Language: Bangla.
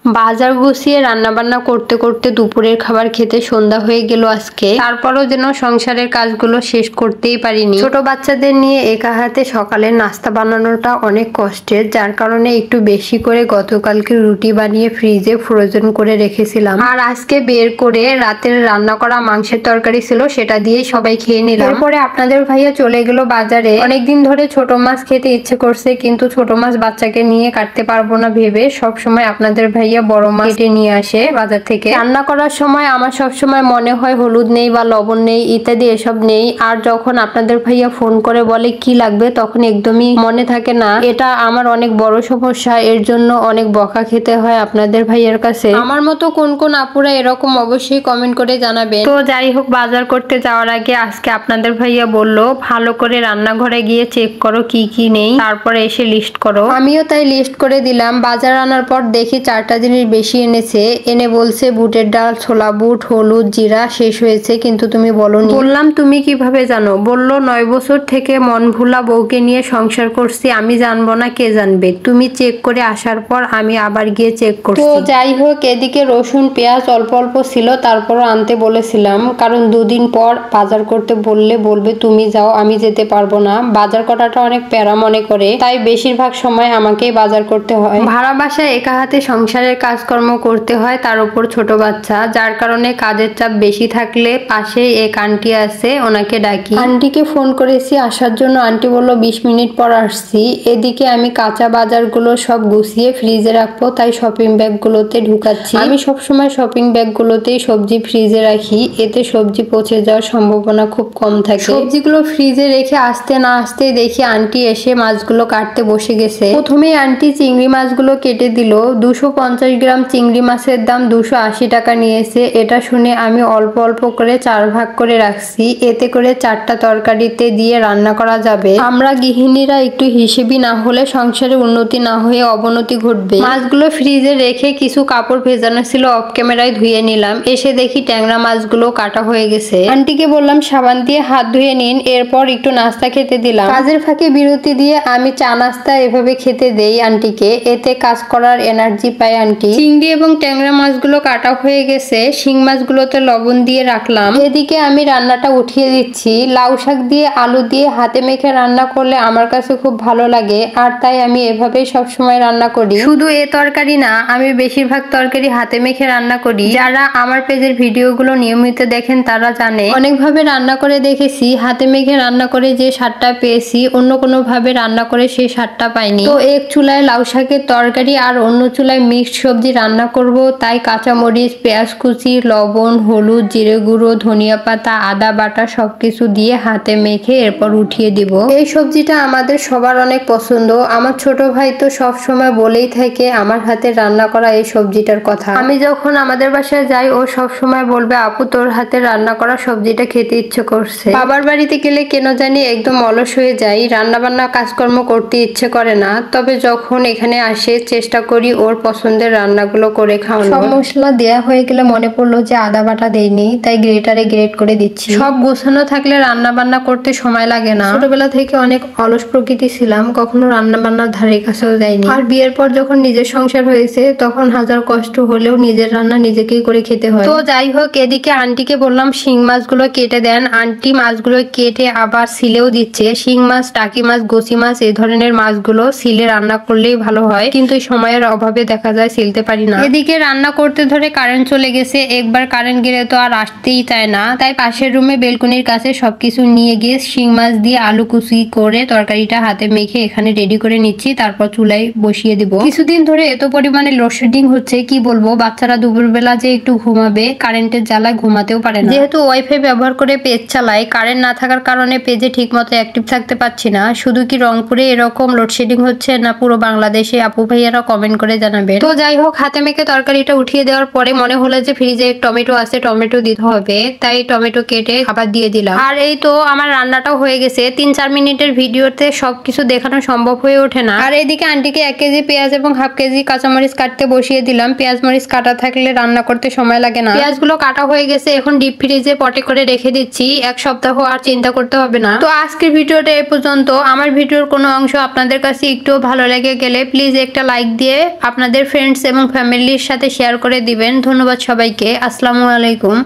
বাজার গুছিয়ে রান্না বান্না করতে করতে দুপুরের খাবার খেতে সন্ধ্যা হয়ে গেল আজকে। তারপরও যেন সংসারের কাজগুলো শেষ করতেই পারিনি। ছোট বাচ্চাদের নিয়ে একা হাতে সকালের নাস্তা বানানোটা অনেক কষ্টের, যার কারণে একটু বেশি করে গতকালকে রুটি বানিয়ে ফ্রিজে ফ্রোজেন করে রেখেছিলাম, আর আজকে বের করে রাতের রান্না করা মাংসের তরকারি ছিল, সেটা দিয়ে সবাই খেয়ে নিলাম। এরপরে আপনাদের ভাইয়া চলে গেল বাজারে। অনেকদিন ধরে ছোট মাছ খেতে ইচ্ছে করছে, কিন্তু ছোট মাছ বাচ্চাকে নিয়ে কাটতে পারবো না ভেবে সবসময় আপনাদের ভাইয়া বড় মাছ কেটে নিয়ে আসে বাজার থেকে। রান্না করার সময় আমার সবসময় মনে হয় হলুদ নেই বা লবণ নেই ইত্যাদি এসব নেই, আর যখন আপনাদের ভাইয়া ফোন করে বলে কি লাগবে তখন একদমই মনে থাকে না। এটা আমার অনেক বড় সমস্যা, এর জন্য অনেক বকা খেতে হয় আপনাদের ভাইয়ার কাছে। আমার মতো কোন কোন আপুরা এরকম অবশ্যই কমেন্ট করে জানাবেন। তো যাই হোক, বাজার করতে যাওয়ার আগে আজকে আপনাদের ভাইয়া বলল ভালো করে রান্নাঘরে গিয়ে চেক করো কি কি নেই, তারপরে এসে লিস্ট করো। আমিও তাই লিস্ট করে দিলাম। বাজার আনার পর দেখি 4টা জিনিস বেশি এনেছে। এনে বলছে বুটের ডাল, ছোলা বুট, হলুদ, জিরা শেষ হয়েছে, কিন্তু তুমি বলোনি। বললাম তুমি কিভাবে জানো? বলল 9 বছর থেকে মন ভোলা বউকে নিয়ে সংসার করছি, আমি জানবো না কে জানবে? তুমি চেক করে আসার পর আমি আবার গিয়ে চেক করছি। তো যাই হোক, এদিকে রসুন পেঁয়াজ অল্প অল্প ছিল, তারপরও আনতে বলেছিলাম, কারণ 2 দিন পর বাজার করতে বললে বলবে তুমি যাও, আমি যেতে পারবো না। বাজার করাটা অনেক প্যারা মনে করে, তাই বেশিরভাগ সময় আমাকেই বাজার করতে হয়। ভাড়া বাসায় একা হাতে সংসারের কাজকর্ম করতে হয়, তার উপর ছোট বাচ্চা, যার কারণে কাজের চাপ বেশি থাকলে পাশে এক আন্টি আছে, ওনাকে ডাকি। আন্টিকে ফোন করেছি আসার জন্য, আন্টি বলল 20 মিনিট পর আসছি। এদিকে আমি কাঁচা বাজারগুলো সব গুছিয়ে ফ্রিজে রাখবো, তাই শপিং ব্যাগগুলোতে ঢুকাচ্ছি। আমি সবসময় শপিং ব্যাগগুলোতেই সবজি ফ্রিজে রাখি, এতে সবজি পচে যাওয়ার সম্ভাবনা খুব কম থাকে। সবজিগুলো ফ্রিজে রেখে আসতে না আসতেই দেখি আন্টি এসে মাছগুলো কাটতে বসে গেছে। প্রথমেই আন্টি চিংড়ি মাছগুলো কেটে দিল। 250 গ্রাম চিংড়ি মাছের দাম 280 টাকা নিয়েছে। এটা শুনে আমি অল্প অল্প করে 4 ভাগ করে রাখছি, এতে করে 4টা তরকারিতে দিয়ে রান্না করা যাবে। আমরা গৃহিণীরা একটু হিসেবি না হলে সংসারে উন্নতি না হয়ে অবনতি ঘটবে। মাছগুলো ফ্রিজে রেখে কিছু কাপড় ভেজানো ছিল অফ ক্যামেরায় ধুয়ে নিলাম। এসে দেখি ট্যাংরা মাছগুলো কাটা হয়ে গেছে। আন্টিকে বললাম সাবান দিয়ে হাত ধুয়ে নিন, এরপর একটু নাস্তা খেতে দিলাম। কাজের ফাঁকে বিরতি দিয়ে আমি চা নাস্তা এভাবে খেতে দেই আন্টিকে, এতে কাজ করার এনার্জি পায় আন্টি। চিংড়ি এবং ট্যাংরা মাছগুলো কাটা হয়ে গেছে, শিং মাছগুলোতে লবণ দিয়ে রাখলাম। এদিকে আমি রান্নাটা উঠিয়ে দিচ্ছি। লাউ শাক দিয়ে আলু দিয়ে হাতে মেখে রান্না করলে আমার কাছে খুব ভালো লাগে, আর তাই আমি এভাবেই সবসময় রান্না করি। শুধু এ তরকারি না, আমি বেশিরভাগ তরকারি হাতে মেখে রান্না করি। যারা আমার পেজের ভিডিওগুলো নিয়মিত দেখেন তারা জানে অনেকভাবে রান্না করে দেখেছি। হাতে মেখে রান্না করে যে স্বাদটা পেয়েছি অন্য কোনো ভাবে রান্না করে সেই স্বাদটা পাইনি। তো এক চুলায় লাউ শাকের তরকারি আর অন্য চুলায় মিক্সড সবজি রান্না করব, তাই কাঁচামরিচ, পেঁয়াজ কুচি, লবণ, হলুদ, জিরে গুঁড়ো, ধনিয়া পাতা, আদা বাটা সবকিছু দিয়ে হাতে মেখে এরপর উঠিয়ে দিব। এই সবজিটা আমাদের সবার অনেক পছন্দ। আমার ছোট ভাই তো সব সময় বলেই থাকে আমার হাতে রান্না করা এই সবজিটার কথা। আমি যখন আমাদের বাসায় যাই ও সব সময় বলবে আপু তোর হাতে রান্না করা সবজিটা খেতে ইচ্ছে করছে। বাবার বাড়িতে গেলে কেন জানি একদম অলস হয়ে যাই, রান্না বান্না কাজকর্ম করতে ইচ্ছে করে না। তবে যখন এখানে আসে চেষ্টা করি ওর পছন্দের রান্নাগুলো করে খাওয়ানো। সব মশলা দেয়া হয়ে গেলে মনে পড়লো যে আদা বাটা দেইনি, তাই গ্রেটারে গ্রেট করে দিচ্ছি। সব গোছানো থাকলে রান্না বান্না করতে সময় লাগে না। ছোটবেলা থেকে অনেক অলস প্রকৃতি ছিলাম, কখনো রান্না বান্নার ধারে কাছেও যাইনি। আর বিয়ের পর যখন নিজের সংসার হয়েছে তখন হাজার কষ্ট হলেও নিজের রান্না নিজেকেই করে খেতে হয়। তো যাই হোক, এদিকে আন্টিকে বললাম শিং মাছগুলো কেটে দেন। আন্টি মাছগুলো কেটে আবার সিলেও দিচ্ছে। শিং মাছ, টাকি মাছ, গোচি মাছ এই ধরনের মাছগুলো সিলে রান্না করলেই ভালো হয়, কিন্তু সময়ের অভাবে দেখা যায় সিলতে পারি না। এদিকে রান্না করতে ধরে কারেন্ট চলে গেছে। একবার কারেন্ট গেলে তো আর আসতেই চায় না, তাই পাশের রুমে বেলকনির কাছে সবকিছু নিয়ে গিয়ে শিং মাছ দিয়ে আলু কুচি করে তরকারিটা হাতে মেখে এখানে রেডি করে নিচ্ছি, তারপর চুলায় বসিয়ে দিব। কিছুদিন ধরে এত পরিমাণে লোডশেডিং হচ্ছে কি বলবো, বাচ্চারা দুপুরবেলা যে একটু ঘুমাবে কারেন্টের জ্বালায় ঘুমাতেও পারে না। যেহেতু ওয়াইফাই ব্যবহার করে পেজ চালাই, কারেন্ট না থাকার কারণে পেজে ঠিক মতো অ্যাক্টিভ থাকতে পারছি না। শুধু কি রংপুরে এরকম লোডশেডিং হচ্ছে না পুরো বাংলাদেশে? আপু ভাইয়ারা কমেন্ট করে জানাবেন। তো যাই হোক, হাতে মেখে তরকারিটা উঠিয়ে দেওয়ার পরে মনে হলো যে ফ্রিজে টমেটো আছে, টমেটো দিতে হবে, তাই টমেটো কেটে আবার দিয়ে দিলাম। আর এই তো আমার রান্নাটাও হয়ে গেছে। 3-4 মিনিটের ভিডিওতে সবকিছু দেখানো সম্ভব হয়ে ওঠে না। আর এদিকে আন্টিকে 1 কেজি পেঁয়াজ এবং হাফ কেজি কাঁচামরিচ কাটতে বসিয়ে দিলাম। পেঁয়াজ মরিচ কাটা থাকলে রান্না করতে সময় লাগে না। পেঁয়াজগুলো কাটা হয়ে গেছে, এখন ডিপ ফ্রিজে পটে করে রেখে দিচ্ছি। 1 সপ্তাহ আর চিন্তা করতে হবে না। তো আজকের ভিডিওটা এই পর্যন্ত। আমার ভিডিওর কোনো অংশ আপনাদের কাছে একটু ভালো লেগে গেলে প্লিজ একটা লাইক দিয়ে আপনাদের ফ্রেন্ড ফ্রেন্ডস এবং ফ্যামিলির সাথে শেয়ার করে দিবেন। ধন্যবাদ সবাইকে। আসসালামু আলাইকুম।